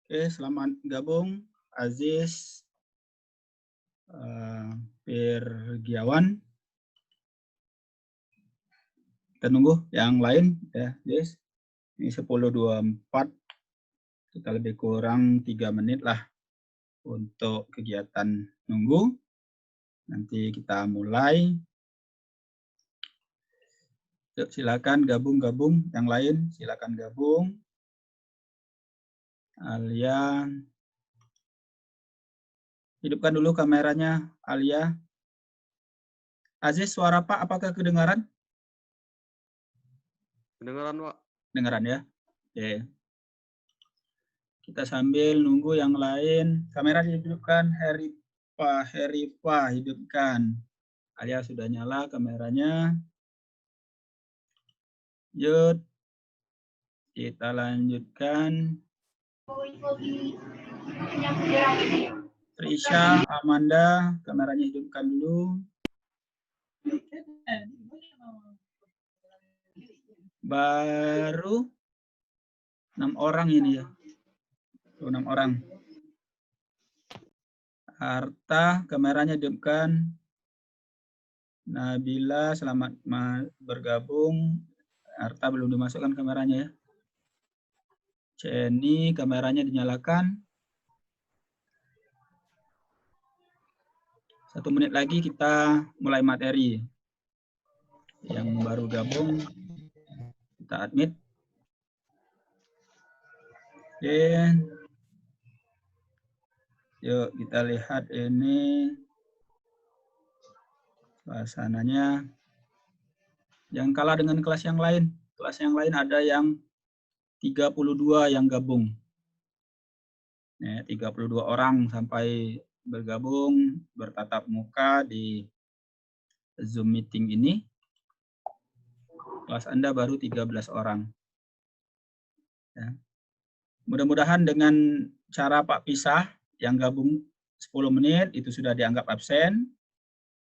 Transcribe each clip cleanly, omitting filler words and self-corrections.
Oke, selamat gabung Aziz Pirgiawan. Kita nunggu yang lain ya, Aziz. Ini 10.24. Kita lebih kurang 3 menit lah untuk kegiatan nunggu. Nanti kita mulai. Yuk, silakan gabung-gabung. Yang lain silakan gabung. Alia, hidupkan dulu kameranya, Alia. Aziz, suara Pak apakah kedengaran? Kedengaran, Pak. Dengaran ya. Oke. Kita sambil nunggu yang lain. Kamera dihidupkan, Herifa hidupkan. Alia sudah nyala kameranya. Yuk, kita lanjutkan. Trisha, Amanda, kameranya hidupkan dulu. Baru 6 orang ini ya. 6 orang. Harta, kameranya hidupkan. Nabila, selamat bergabung. Harta belum dimasukkan kameranya ya. Jenny, kameranya dinyalakan. 1 menit lagi kita mulai materi. Yang baru gabung, kita admit. Oke. Yuk kita lihat ini suasananya. Jangan kalah dengan kelas yang lain. Kelas yang lain ada yang 32 yang gabung. Ya, 32 orang sampai bergabung, bertatap muka di Zoom meeting ini. Kelas Anda baru 13 orang. Ya. Mudah-mudahan dengan cara Pak Pisah yang gabung 10 menit itu sudah dianggap absen.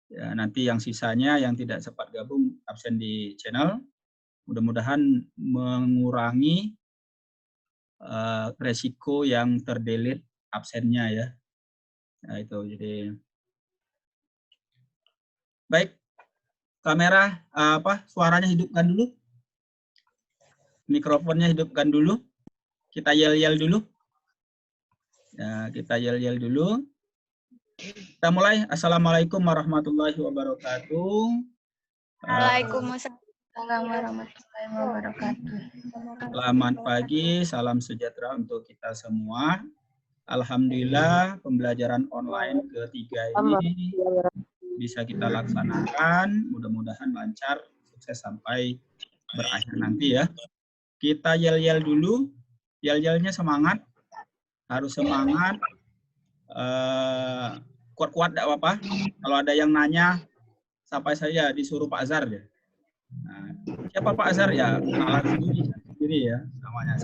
Ya, nanti yang sisanya yang tidak sempat gabung absen di channel. Mudah-mudahan mengurangi resiko yang terdelete absennya ya. Nah, itu jadi baik. Kamera suaranya hidupkan dulu. Mikrofonnya hidupkan dulu. Kita yel-yel dulu. Ya, kita yel-yel dulu. Kita mulai. Assalamualaikum warahmatullahi wabarakatuh. Waalaikumsalam warahmatullahi wabarakatuh. Selamat pagi, salam sejahtera untuk kita semua. Alhamdulillah pembelajaran online ketiga ini bisa kita laksanakan. Mudah-mudahan lancar, sukses sampai berakhir nanti ya. Kita yel-yel dulu. Yel-yelnya semangat. Harus semangat. Kuat-kuat tidak apa-apa. Kalau ada yang nanya, sampai saya disuruh Pak Azhar ya. Nah, siapa Pak Azhar ya? Kenalan sendiri ya namanya.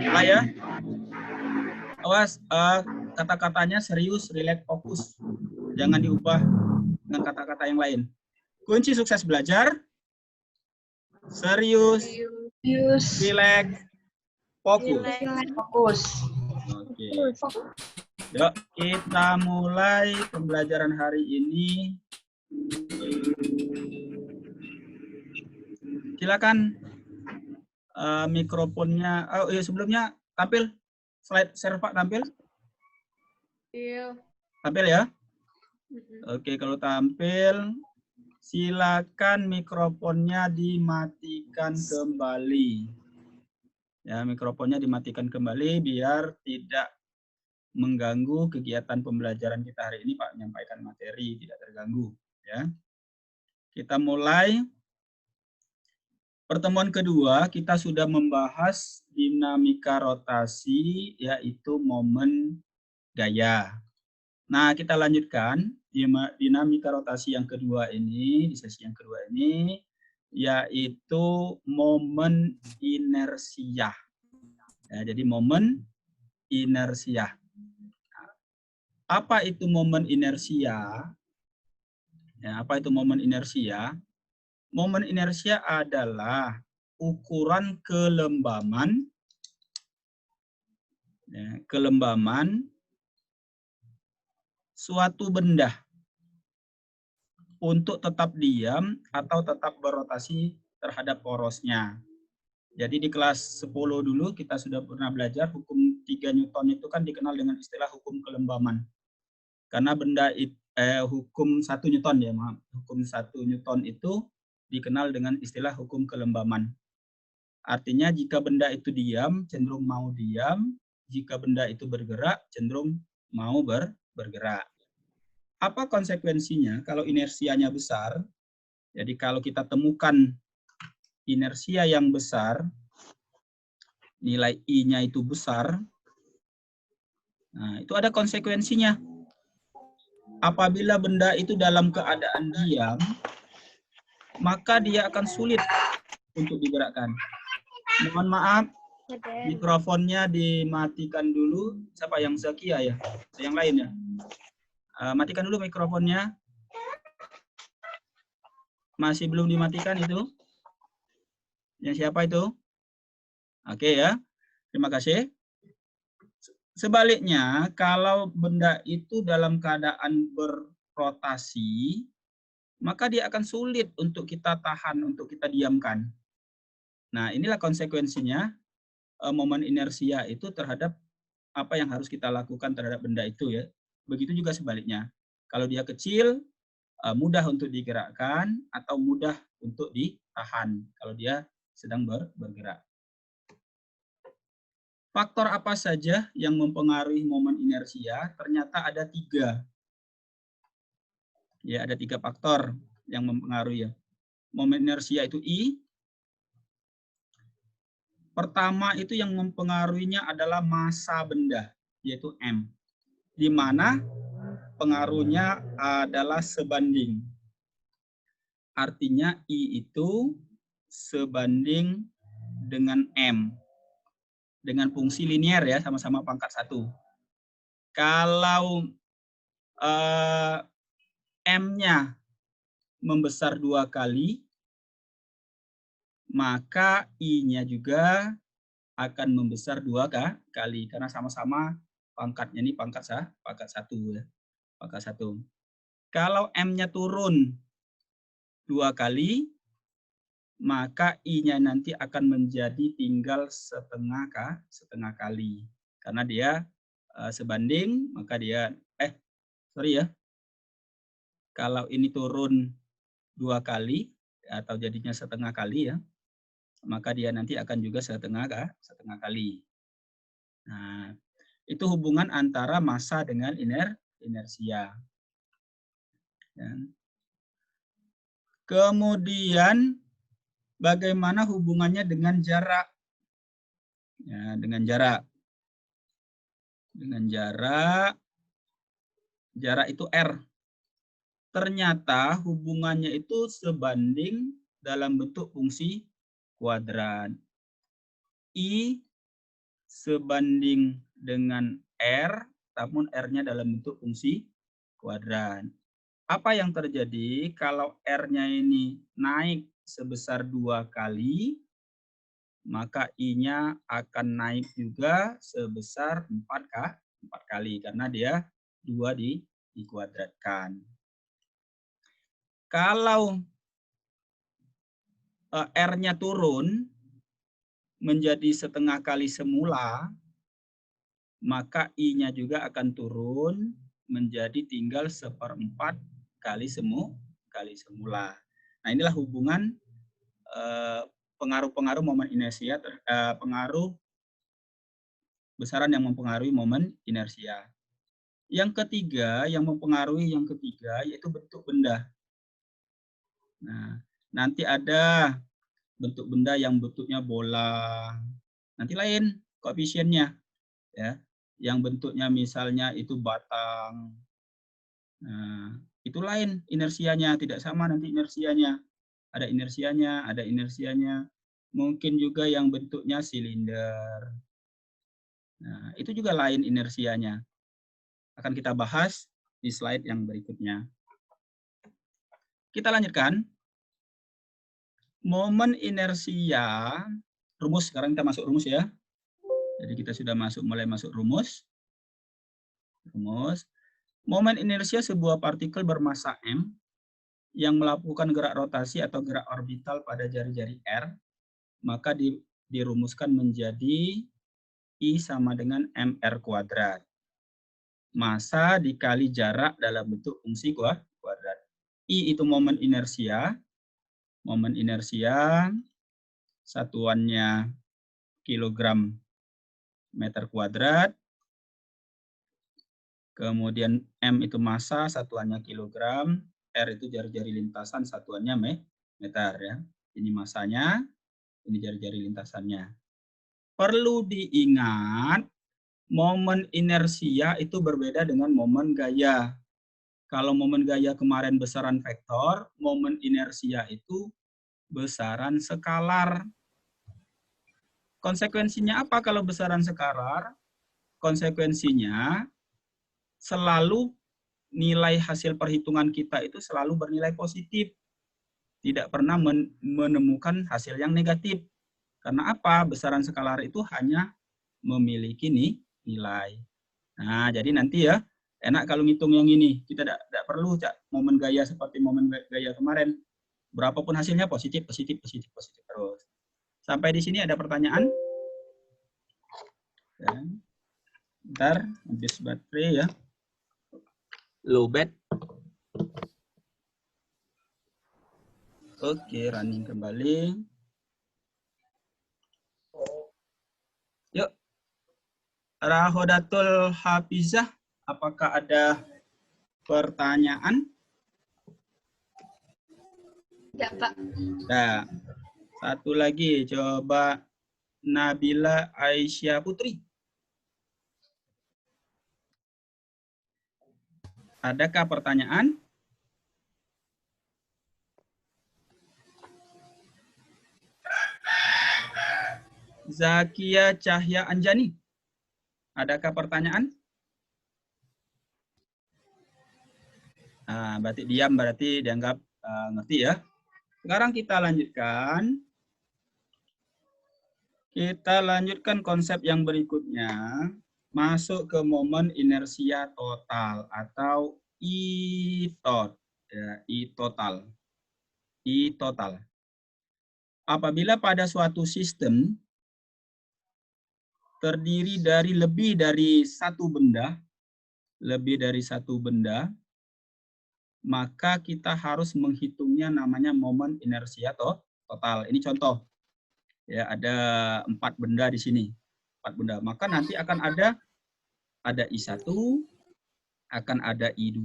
Nah ya. Awas kata-katanya serius, rileks, fokus. Jangan diubah dengan kata-kata yang lain. Kunci sukses belajar. Serius, rileks, fokus. Oke. Yuk, kita mulai pembelajaran hari ini. Silakan mikrofonnya. Oh iya, sebelumnya tampil slide share Pak, tampil. Iya. Tampil ya. Oke, kalau tampil silakan mikrofonnya dimatikan kembali. Ya, mikrofonnya dimatikan kembali biar tidak mengganggu kegiatan pembelajaran kita hari ini, Pak, menyampaikan materi tidak terganggu ya. Kita mulai. Pertemuan kedua kita sudah membahas dinamika rotasi, yaitu momen gaya. Nah, kita lanjutkan dinamika rotasi yang kedua ini, di sesi yang kedua ini, yaitu momen inersia. Ya, jadi momen inersia. Apa itu momen inersia? Ya, apa itu momen inersia? Momen inersia adalah ukuran kelembaman Ya, kelembaman suatu benda untuk tetap diam atau tetap berotasi terhadap porosnya. Jadi di kelas 10 dulu kita sudah pernah belajar hukum 3 Newton itu kan dikenal dengan istilah hukum kelembaman. Karena hukum 1 Newton ya, maaf. Hukum 1 Newton itu dikenal dengan istilah hukum kelembaman. Artinya jika benda itu diam, cenderung mau diam. Jika benda itu bergerak, cenderung mau bergerak. Apa konsekuensinya kalau inersianya besar? Jadi kalau kita temukan inersia yang besar, nilai I-nya itu besar, nah itu ada konsekuensinya. Apabila benda itu dalam keadaan diam, maka dia akan sulit untuk digerakkan. Mohon maaf, mikrofonnya dimatikan dulu. Siapa yang Zakia ya? Yang lain ya? Matikan dulu mikrofonnya. Masih belum dimatikan itu? Yang siapa itu? Oke ya, terima kasih. Sebaliknya, kalau benda itu dalam keadaan berrotasi, maka dia akan sulit untuk kita tahan, untuk kita diamkan. Nah, inilah konsekuensinya momen inersia itu terhadap apa yang harus kita lakukan terhadap benda itu ya. Begitu juga sebaliknya. Kalau dia kecil, mudah untuk digerakkan atau mudah untuk ditahan kalau dia sedang bergerak. Faktor apa saja yang mempengaruhi momen inersia? Ternyata ada 3. Ya, ada 3 faktor yang mempengaruhi ya. Momen inersia itu I. Pertama itu yang mempengaruhinya adalah massa benda, yaitu M. Di mana pengaruhnya adalah sebanding. Artinya I itu sebanding dengan M. Dengan fungsi linier ya, sama-sama pangkat 1. Kalau M-nya membesar 2 kali, maka I-nya juga akan membesar 2 kali. Karena sama-sama pangkatnya ini pangkat 1 ya. Pangkat 1. Kalau M-nya turun 2 kali, maka I-nya nanti akan menjadi tinggal setengah kali. Karena dia sebanding, maka dia, kalau ini turun 2 kali, atau jadinya setengah kali ya, maka dia nanti akan juga setengah kali. Nah, itu hubungan antara massa dengan inersia. Ya. Kemudian bagaimana hubungannya dengan jarak? Ya, dengan jarak. Dengan jarak itu R. Ternyata hubungannya itu sebanding dalam bentuk fungsi kuadrat. I sebanding dengan R, namun R-nya dalam bentuk fungsi kuadrat. Apa yang terjadi kalau R-nya ini naik sebesar 2 kali, maka I-nya akan naik juga sebesar 4 kali, karena dia 2 dikuadratkan. Kalau R-nya turun menjadi setengah kali semula, maka I-nya juga akan turun menjadi tinggal 1/4 kali semula. Nah, inilah hubungan pengaruh-pengaruh momen inersia, pengaruh besaran yang mempengaruhi momen inersia. Yang ketiga, yaitu bentuk benda. Nah, nanti ada bentuk benda yang bentuknya bola. Nanti lain koefisiennya, ya. Yang bentuknya misalnya itu batang. Nah, itu lain inersianya, tidak sama nanti inersianya. Ada inersianya. Mungkin juga yang bentuknya silinder. Nah, itu juga lain inersianya. Akan kita bahas di slide yang berikutnya. Kita lanjutkan. Momen inersia, rumus, sekarang kita masuk rumus ya. Jadi kita sudah mulai masuk rumus. Momen inersia sebuah partikel bermassa M yang melakukan gerak rotasi atau gerak orbital pada jari-jari R, maka dirumuskan menjadi I sama dengan mr kuadrat. Massa dikali jarak dalam bentuk fungsi kuadrat. I itu momen inersia. Momen inersia satuannya kilogram meter kuadrat. Kemudian M itu massa, satuannya kilogram. R itu jari-jari lintasan, satuannya meter. Ya. Ini massanya, ini jari-jari lintasannya. Perlu diingat, momen inersia itu berbeda dengan momen gaya. Kalau momen gaya kemarin besaran vektor, momen inersia itu besaran skalar. Konsekuensinya apa kalau besaran skalar? Konsekuensinya selalu nilai hasil perhitungan kita itu selalu bernilai positif. Tidak pernah menemukan hasil yang negatif. Karena apa? Besaran skalar itu hanya memiliki nilai. Nah, jadi nanti ya, enak kalau ngitung yang ini. Kita tidak perlu momen gaya seperti momen gaya kemarin. Berapapun hasilnya positif terus. Sampai di sini ada pertanyaan? Ya. Bentar, habis baterai ya. Lowbat. Oke, running kembali. Yuk. Rahodatul Hafizah, apakah ada pertanyaan? Ya, Pak. Nah, satu lagi, coba Nabila Aisyah Putri. Adakah pertanyaan? Zakia Cahya Anjani. Adakah pertanyaan? Nah, berarti diam, berarti dianggap ngerti ya. Sekarang kita lanjutkan. Kita lanjutkan konsep yang berikutnya. Masuk ke momen inersia total atau I-tot. Ya, I-total. I-total. Apabila pada suatu sistem terdiri dari lebih dari satu benda, maka kita harus menghitungnya namanya momen inersia total. Ini contoh. Ya, ada 4 benda di sini. 4 benda. Maka nanti akan ada I1, akan ada I2,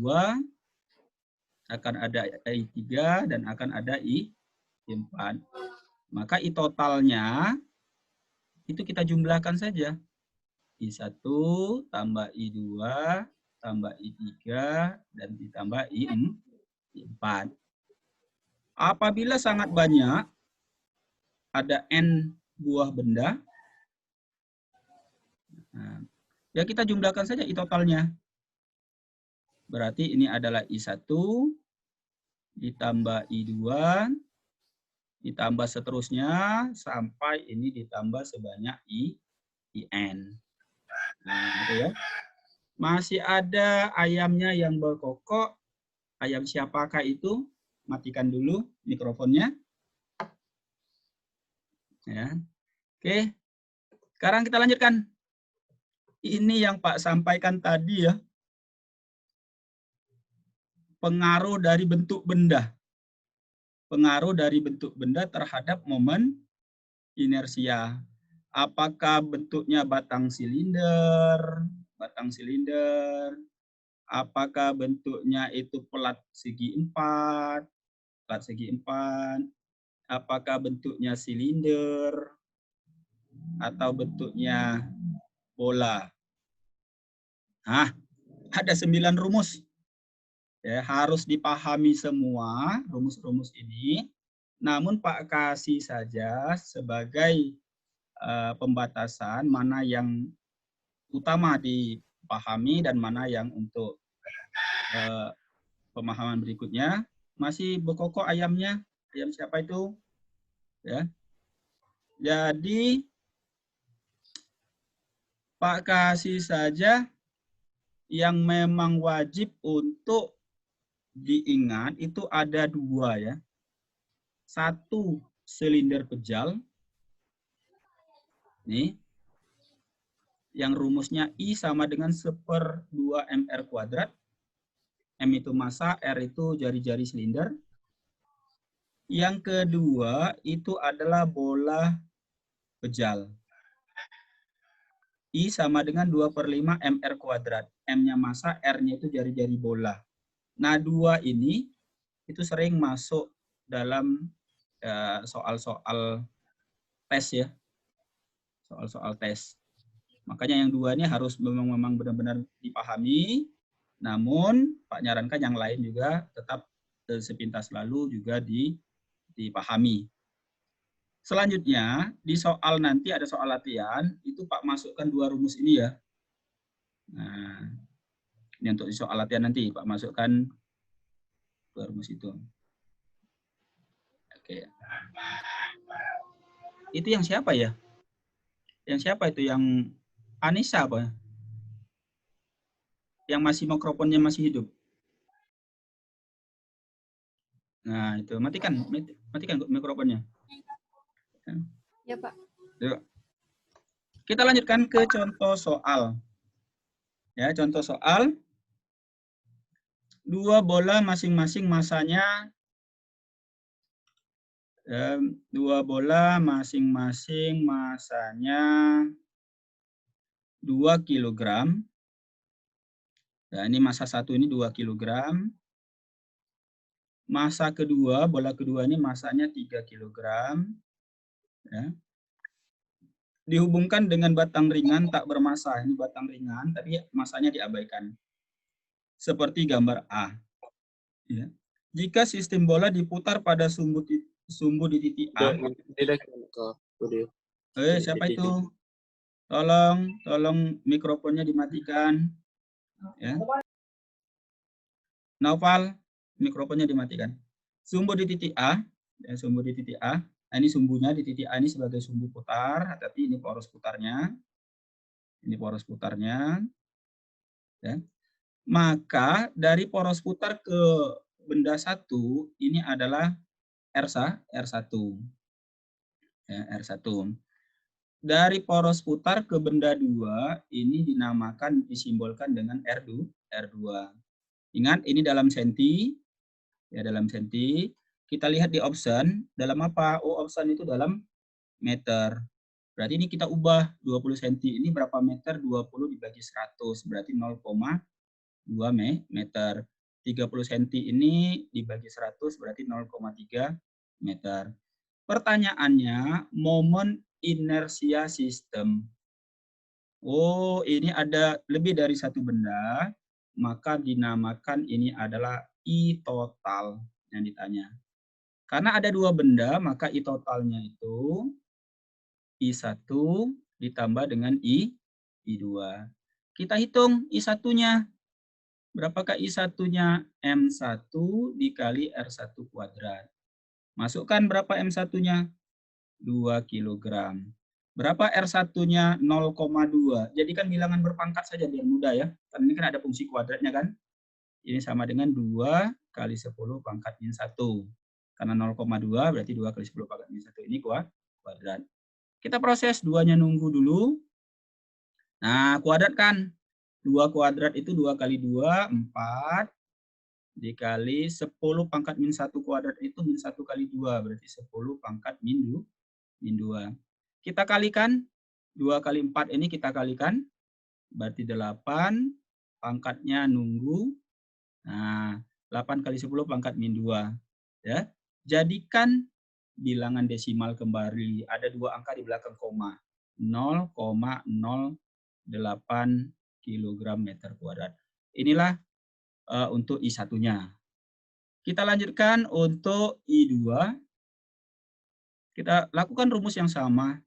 akan ada I3, dan akan ada I4. Maka I totalnya itu kita jumlahkan saja. I1 tambah I2 tambah I3 dan ditambah I4. Apabila sangat banyak, ada N buah benda, nah, ya kita jumlahkan saja I totalnya. Berarti ini adalah I1 ditambah I2 ditambah seterusnya sampai ini ditambah sebanyak IN. Nah, gitu ya. Masih ada ayamnya yang berkokok. Ayam siapakah itu? Matikan dulu mikrofonnya. Ya. Oke. Sekarang kita lanjutkan. Ini yang Pak sampaikan tadi ya. Pengaruh dari bentuk benda. Pengaruh dari bentuk benda terhadap momen inersia. Apakah bentuknya batang silinder, apakah bentuknya itu pelat segi 4, apakah bentuknya silinder, atau bentuknya bola. Nah, ada 9 rumus. Ya, harus dipahami semua rumus-rumus ini. Namun Pak kasih saja sebagai pembatasan mana yang utama dipahami dan mana yang untuk pemahaman berikutnya. Masih berkokok ayamnya. Ayam siapa itu? Ya. Jadi Pak kasih saja yang memang wajib untuk diingat itu ada dua ya. Satu silinder pejal. Nih. Yang rumusnya I sama dengan 1/2 mr kuadrat. M itu massa, R itu jari-jari silinder. Yang kedua itu adalah bola pejal. I sama dengan 2/5 mr kuadrat. M-nya massa, R-nya itu jari-jari bola. Nah, dua ini itu sering masuk dalam soal-soal tes ya. Soal-soal tes. Makanya yang dua ini harus memang benar-benar dipahami. Namun, Pak nyarankan yang lain juga tetap sepintas lalu juga dipahami. Selanjutnya, di soal nanti ada soal latihan, itu Pak masukkan dua rumus ini ya. Nah, ini untuk di soal latihan nanti, Pak masukkan dua rumus itu. Oke. Itu yang siapa ya? Yang siapa itu? Yang Anissa apa? Yang masih mikrofonnya masih hidup. Nah, itu matikan mikrofonnya. Ya, Pak. Yuk. Kita lanjutkan ke contoh soal. Ya, contoh soal. Dua bola masing-masing masanya 2 kg. Nah, ini massa satu ini 2 kg. Massa kedua, bola kedua ini massanya 3 kg. Ya. Dihubungkan dengan batang ringan tak bermassa. Ini batang ringan, tapi massanya diabaikan. Seperti gambar A. Ya. Jika sistem bola diputar pada sumbu di titik A. Siapa itu? Tolong mikrofonnya dimatikan. Ya. Naufal, mikrofonnya dimatikan. Sumbu di titik A, ya, sumbu di titik A. Nah, ini sumbunya di titik A ini sebagai sumbu putar, tapi ini poros putarnya. Ini poros putarnya. Ya. Maka dari poros putar ke benda satu ini adalah R1. Ya, R1. Dari poros putar ke benda 2 ini dinamakan, disimbolkan dengan R2. Ingat ini dalam senti. Ya, dalam senti. Kita lihat di option, dalam apa? Oh, option itu dalam meter. Berarti ini kita ubah 20 cm ini berapa meter? 20 dibagi 100, berarti 0,2 meter. 30 cm ini dibagi 100 berarti 0,3 meter. Pertanyaannya, momen inersia sistem. Oh, ini ada lebih dari satu benda, maka dinamakan ini adalah I total yang ditanya. Karena ada dua benda, maka I totalnya itu I1 ditambah dengan I2. Kita hitung I1-nya. Berapakah I1-nya? M1 dikali R1 kuadrat. Masukkan berapa M1-nya? 2 kg. Berapa R1-nya? 0,2. Jadikan bilangan berpangkat saja biar mudah ya. Karena ini kan ada fungsi kuadratnya kan. Ini sama dengan 2 kali 10 pangkat min 1. Karena 0,2 berarti 2 kali 10 pangkat min 1 ini kuadrat. Kita proses 2-nya nunggu dulu. Nah, kuadratkan. 2 kuadrat itu 2 kali 2, 4. Dikali 10 pangkat min 1 kuadrat itu min 1 kali 2. Berarti 10 pangkat min 2. Kita kalikan. 2 kali 4 ini kita kalikan. Berarti 8. Pangkatnya nunggu. Nah, 8 kali 10 pangkat min 2. Ya. Jadikan bilangan desimal kembali. Ada dua angka di belakang koma. 0,08 kg meter kuadrat. Inilah untuk I1-nya. Kita lanjutkan untuk I2. Kita lakukan rumus yang sama.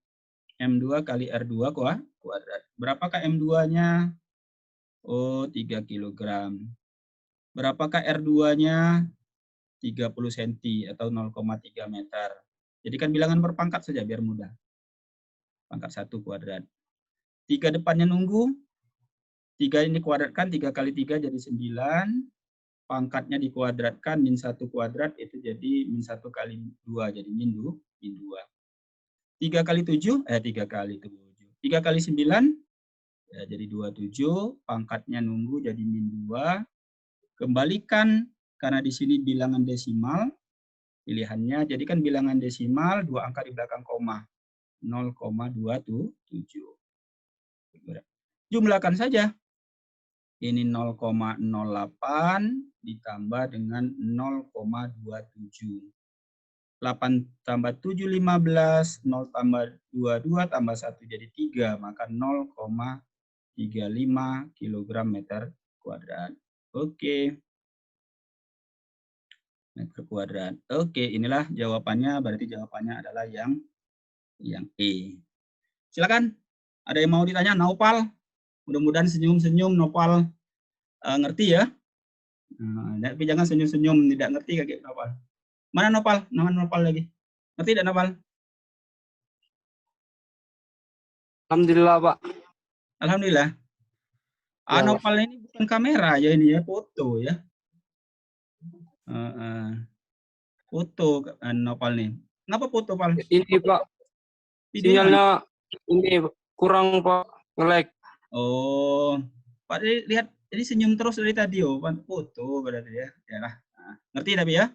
M2 kali R2 kuadrat. Berapakah M2-nya? Oh, 3 kg. Berapakah R2-nya? 30 cm atau 0,3 meter. Jadikan bilangan berpangkat saja biar mudah. Pangkat 1 kuadrat. 3 depannya nunggu. 3 ini kuadratkan, 3 kali 3 jadi 9. Pangkatnya dikuadratkan, min 1 kuadrat itu jadi min 1 kali 2, jadi min 2. 3 kali 7, 3 kali 7. 3 kali 9, ya, jadi 27. Pangkatnya nunggu jadi min 2. Kembalikan, karena di sini bilangan desimal, pilihannya jadikan bilangan desimal, 2 angka di belakang koma. 0,27. Jumlahkan saja. Ini 0,08 ditambah dengan 0,27. 8 tambah 7, 15. 0 tambah 22 tambah 1 jadi 3. Maka 0,35 kg meter kuadrat. Oke. Meter kuadrat. Oke, inilah jawabannya. Berarti jawabannya adalah yang E. Silakan. Ada yang mau ditanya? Naupal. Mudah-mudahan senyum-senyum Nopal ngerti ya. Tapi jangan senyum-senyum tidak ngerti kayak Nopal. Mana Nopal? Nama Nopal lagi. Ngerti tidak Nopal? Alhamdulillah, Pak. Alhamdulillah. Ya, Nopal ini bukan kamera ya, ini ya, foto ya. Foto Nopal nih. Kenapa foto, Pal? ini Pak, Video sinyalnya ini kurang Pak, nge-lag. Oh, Pak lihat, jadi senyum terus dari tadi, oh, foto berarti ya. Yalah. Ngerti tapi ya?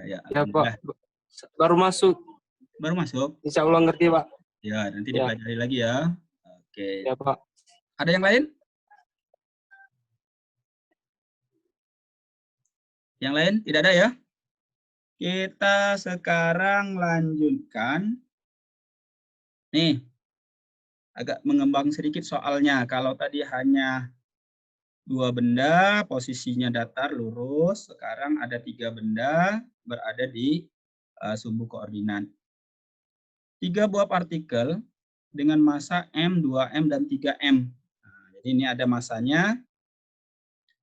Ya, Ya Pak, baru masuk. Baru masuk? Insya Allah ngerti Pak. Ya, nanti Ya. dipelajari lagi ya. Oke. Ya Pak. Ada yang lain? Yang lain? Tidak ada ya? Kita sekarang lanjutkan. Nih, agak mengembang sedikit soalnya. Kalau tadi hanya 2 benda, posisinya datar, lurus. Sekarang ada 3 benda berada di sumbu koordinat. 3 buah partikel dengan massa M, 2M, dan 3M. Nah, jadi ini ada massanya.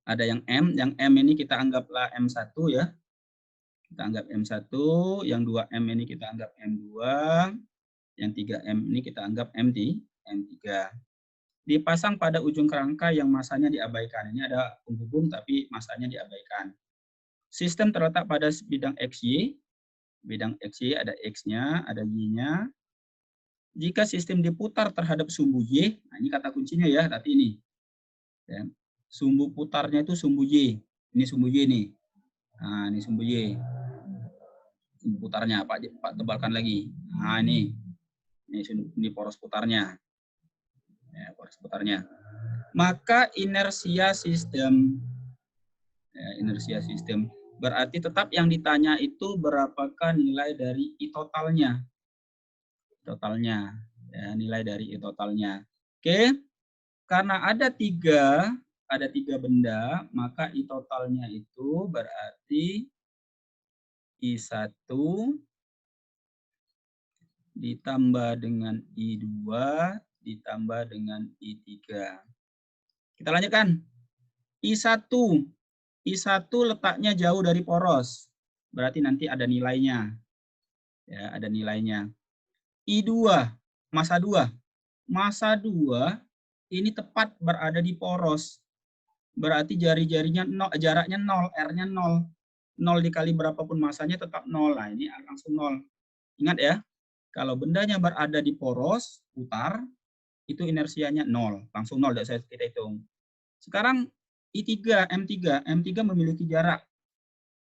Ada yang M ini kita anggaplah M1 ya. Kita anggap M1, yang 2M ini kita anggap M2, yang 3M ini kita anggap M3. Dipasang pada ujung kerangka yang masanya diabaikan. Ini ada penghubung tapi masanya diabaikan. Sistem terletak pada bidang XY. Bidang XY ada X-nya, ada Y-nya. Jika sistem diputar terhadap sumbu Y, nah ini kata kuncinya ya, tadi ini. Ya. Sumbu putarnya itu sumbu Y. Ini sumbu Y nih. Nah, ini sumbu Y. Sumbu putarnya, Pak tebalkan lagi. Nah, ini poros putarnya. Ya, poros putarnya. Maka inersia sistem berarti tetap yang ditanya itu berapakah nilai dari I totalnya. Ya, nilai dari I totalnya. Oke. Karena ada tiga benda, maka I totalnya itu berarti I1 ditambah dengan I2 ditambah dengan I3. Kita lanjutkan. I1 letaknya jauh dari poros. Berarti nanti ada nilainya. Ya, ada nilainya. I2, massa 2. Massa 2 ini tepat berada di poros. Berarti jaraknya 0, R-nya 0. 0 dikali berapapun masanya tetap 0. Nah, ini langsung 0. Ingat ya, kalau bendanya berada di poros, putar, itu inersianya 0. Langsung 0, kita hitung. Sekarang I3, M3 memiliki jarak.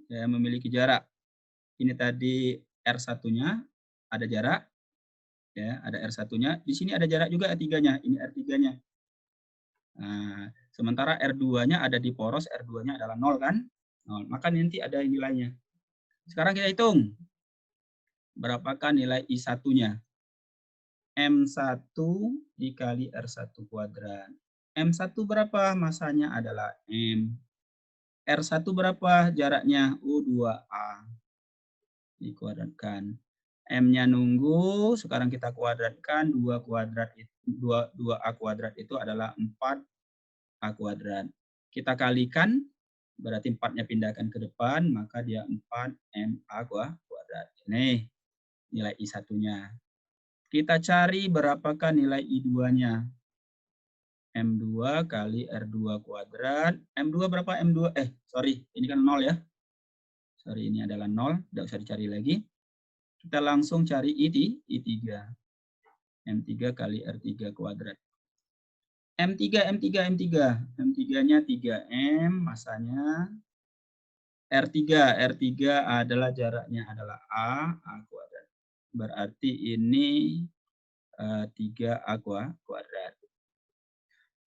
Ya, memiliki jarak. Ini tadi R1-nya, ada jarak. Ya, ada R1-nya. Di sini ada jarak juga R3-nya. Ini R3-nya. Nah, sementara R2-nya ada di poros, R2-nya adalah 0 kan? 0. Maka nanti ada nilainya. Sekarang kita hitung. Berapakah nilai I1-nya? M1 dikali R1 kuadrat. M1 berapa? Masanya adalah M. R1 berapa? Jaraknya U2A. Dikuadratkan. M-nya nunggu, sekarang kita kuadratkan. 2A kuadrat itu adalah 4A kuadrat. Kita kalikan, berarti 4-nya pindahkan ke depan, maka dia 4MA kuadrat. Ini nilai I1-nya. Kita cari berapakah nilai I2-nya. M2 kali R2 kuadrat. M2 berapa? M2, sorry, ini kan 0 ya. Sorry, ini adalah 0, tidak usah dicari lagi. Kita langsung cari I3. M3 kali R3 kuadrat. M3. M3-nya 3M, masanya R3 adalah jaraknya adalah A kuadrat. Berarti ini 3A kuadrat.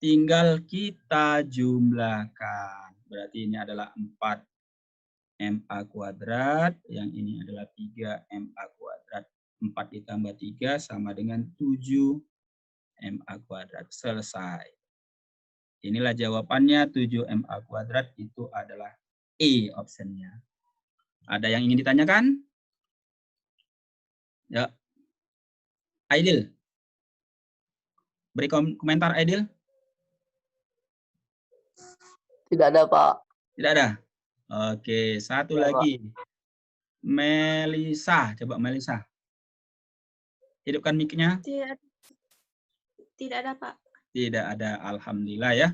Tinggal kita jumlahkan. Berarti ini adalah 4MA kuadrat, yang ini adalah 3MA kuadrat. 4 ditambah 3 sama dengan 7MA kuadrat. Selesai. Inilah jawabannya, 7MA kuadrat itu adalah E optionnya. Ada yang ingin ditanyakan? Ya. Aidil. Beri komentar, Aidil. Tidak ada, Pak. Tidak ada? Oke, satu Ya, lagi. Pak. Melisa, coba Melisa. Hidupkan mic-nya. Tidak ada, Pak. Tidak ada, alhamdulillah ya.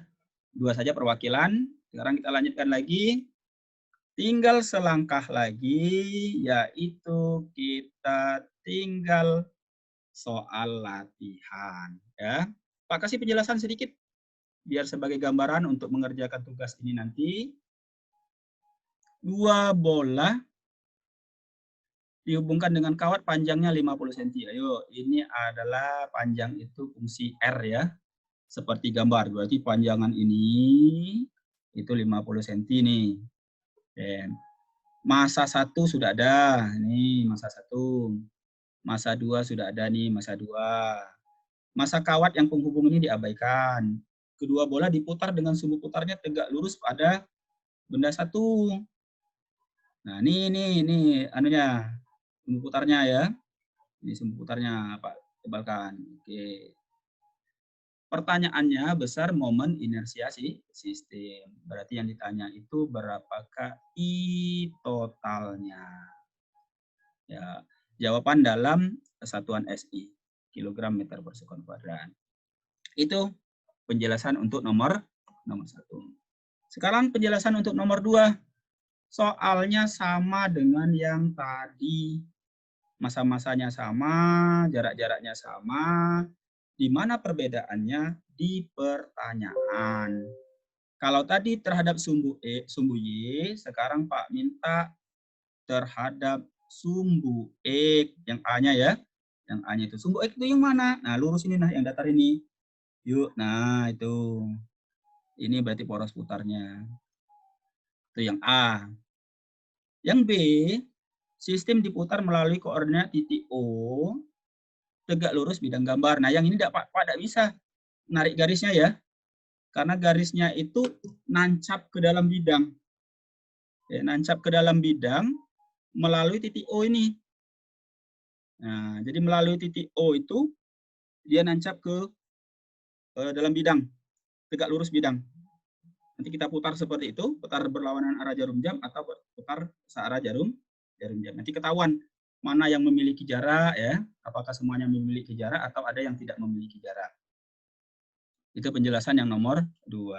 2 saja perwakilan. Sekarang kita lanjutkan lagi. Tinggal selangkah lagi, yaitu kita tinggal soal latihan. Ya. Pak, kasih penjelasan sedikit, biar sebagai gambaran untuk mengerjakan tugas ini nanti. 2 bola dihubungkan dengan kawat panjangnya 50 cm. Ayo, ini adalah panjang itu fungsi R ya. Seperti gambar, berarti panjangan ini itu 50 cm nih. Dan masa 1 sudah ada, nih masa 1. Masa 2 sudah ada nih, masa 2. Masa kawat yang penghubung ini diabaikan. Kedua bola diputar dengan sumbu putarnya tegak lurus pada benda 1. Nah, ini anunya, sumbu putarnya ya. Ini sumbu putarnya, Pak, tebalkan. Oke. Pertanyaannya besar momen inersia sistem. Berarti yang ditanya itu berapakah I totalnya? Ya, jawaban dalam satuan SI, kilogram meter per sekon kuadrat. Itu penjelasan untuk nomor 1. Sekarang penjelasan untuk nomor 2. Soalnya sama dengan yang tadi. Masa-masanya sama, jarak-jaraknya sama. Di mana perbedaannya? Di pertanyaan. Kalau tadi terhadap sumbu Y, sekarang Pak minta terhadap sumbu X, yang A-nya ya. Yang A-nya itu. Sumbu X itu yang mana? Nah, lurus ini, nah, yang datar ini. Yuk, nah itu. Ini berarti poros putarnya. Itu yang A. Yang B, sistem diputar melalui koordinat titik O, tegak lurus bidang gambar. Nah, yang ini Pak tidak bisa narik garisnya ya. Karena garisnya itu nancap ke dalam bidang. Ya, nancap ke dalam bidang melalui titik O ini. Nah, jadi melalui titik O itu dia nancap ke dalam bidang, tegak lurus bidang. Nanti kita putar seperti itu, putar berlawanan arah jarum jam atau putar searah jarum jam. Nanti ketahuan mana yang memiliki jarak ya, apakah semuanya memiliki jarak atau ada yang tidak memiliki jarak. Itu penjelasan yang nomor 2.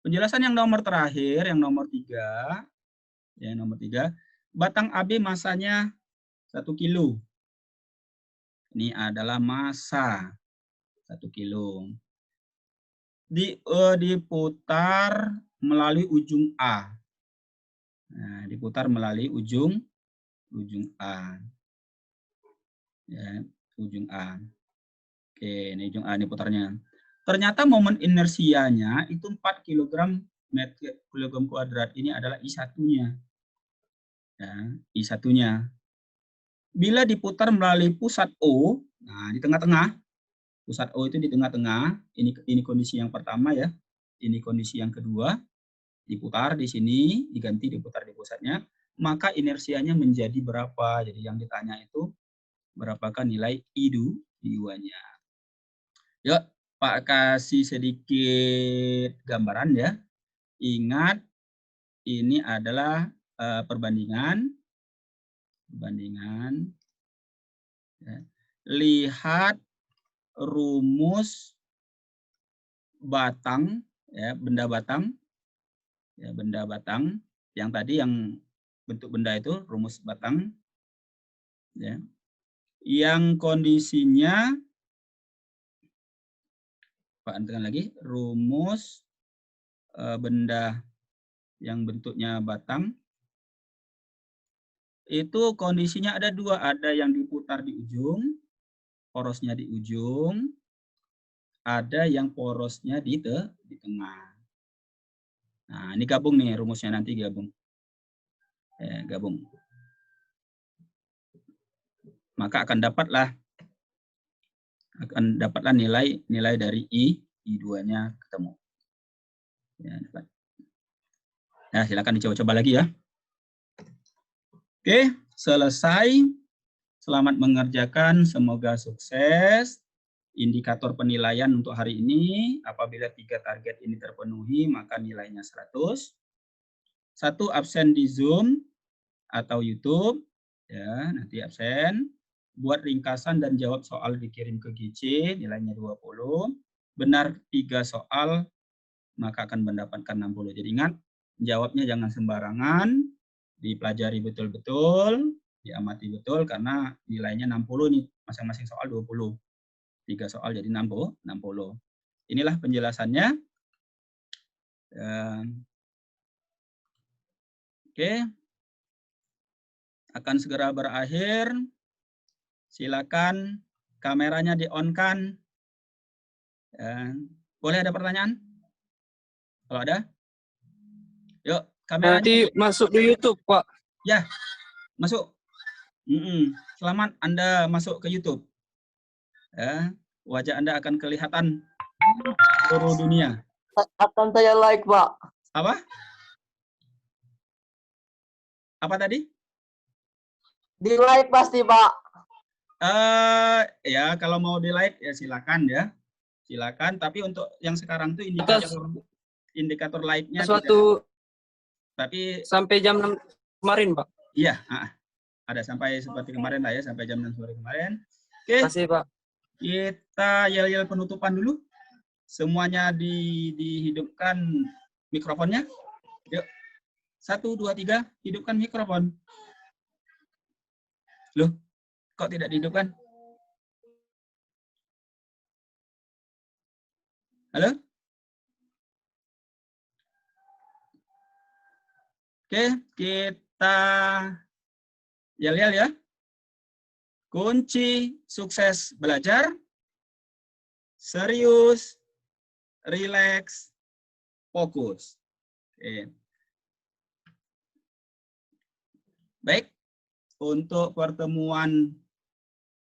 Penjelasan yang nomor terakhir, yang nomor 3. Ya, nomor 3. Batang AB masanya 1 kilo. Ini adalah massa 1 kilo. Diputar melalui ujung A. Nah, diputar melalui ujung A. Ya, ujung A. Oke, ini ujung A ini putarnya. Ternyata momen inersianya itu 4 kg kuadrat. Ini adalah I1-nya. Ya, I1-nya. Bila diputar melalui pusat O, nah di tengah-tengah, pusat O itu di tengah-tengah, ini kondisi yang pertama ya, ini kondisi yang kedua, diputar di sini, diganti diputar di pusatnya, maka inersianya menjadi berapa? Jadi yang ditanya itu, berapakah nilai I2-nya? Yuk, Pak kasih sedikit gambaran ya. Ingat, ini adalah perbandingan. Ya. lihat rumus batang, ya, benda batang, ya, benda batang. Yang tadi yang bentuk benda itu rumus batang, ya, yang kondisinya, Pak antarkan lagi, rumus benda yang bentuknya batang itu kondisinya ada dua, ada yang diputar di ujung, porosnya di ujung, ada yang porosnya di tengah. Nah, ini gabung nih rumusnya, nanti gabung. Gabung. Maka akan dapatlah nilai dari I2-nya ketemu. Ya, dapat. Nah, silakan dicoba-coba lagi ya. Oke, selesai. Selamat mengerjakan, semoga sukses. Indikator penilaian untuk hari ini, apabila 3 target ini terpenuhi, maka nilainya 100. 1 absen di Zoom atau YouTube, ya, nanti absen. Buat ringkasan dan jawab soal dikirim ke GC, nilainya 20. Benar 3 soal, maka akan mendapatkan 60. Jadi ingat, jawabnya jangan sembarangan, dipelajari betul-betul, diamati betul, karena nilainya 60 nih, masing-masing soal 20. 3 soal jadi 60. Inilah penjelasannya. Oke. Akan segera berakhir. Silakan kameranya di-on-kan. Boleh ada pertanyaan? Kalau ada? Yuk, kameranya. Nanti masuk di YouTube, Pak. Ya, masuk. Selamat Anda masuk ke YouTube. Ya, wajah Anda akan kelihatan seluruh dunia. Akan saya like, Pak. Apa? Apa tadi? Di like pasti, Pak. Ya, kalau mau di like ya silakan ya. Silakan, tapi untuk yang sekarang tuh indikator like-nya Suatu tapi sampai jam 6 kemarin, Pak. Iya, ada sampai seperti kemarin lah ya, sampai jam 6 sore kemarin. Oke. Terima kasih, Pak. Kita yel-yel penutupan dulu. Semuanya dihidupkan mikrofonnya. Yuk. 1, 2, 3, hidupkan mikrofon. Loh, kok tidak dihidupkan? Halo? Oke, kita yel-yel ya. Kunci sukses belajar, serius, rileks, fokus. Oke. Baik, untuk pertemuan